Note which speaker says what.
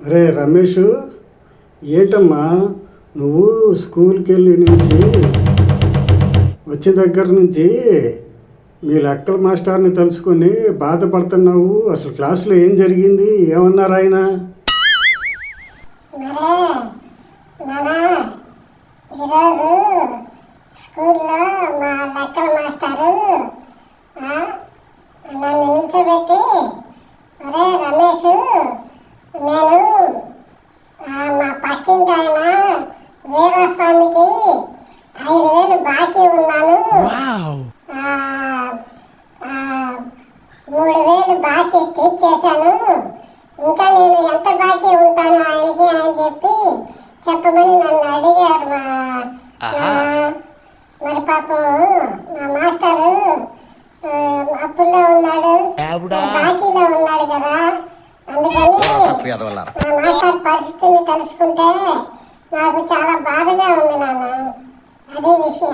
Speaker 1: అరే రమేష్, ఏంటమ్మా నువ్వు స్కూల్కి వెళ్ళి నుంచి వచ్చిన దగ్గర నుంచి మీ లెక్కల మాస్టర్ని తలుచుకొని బాధపడుతున్నావు. అసలు క్లాసులో ఏం జరిగింది, ఏమన్నారు ఆయన?
Speaker 2: ఈరోజు స్కూల్లో మా లెక్కల మాస్టారు నన్ను నిల్చోబెట్టి, ఒరే రమేష్, నేను మా పక్కింటి ఆయన వీరస్వామికి 5,000 బాకీ ఉన్నాను. 3,000 బాకీ తీర్చేశాను. ఇంకా నేను ఎంత బాకీ ఉంటాను ఆయనకి అని చెప్పమని నన్ను అడిగారు. మరి పాపం మా మాస్టరు అప్పుల్లో ఉన్నాడు, బాకీలో ఉన్నాడు కదా. అందుకని మా మాస్టర్ పరిస్థితిని తెలుసుకుంటే నాకు చాలా బాధగా ఉంది నాన్న. అదే విషయం.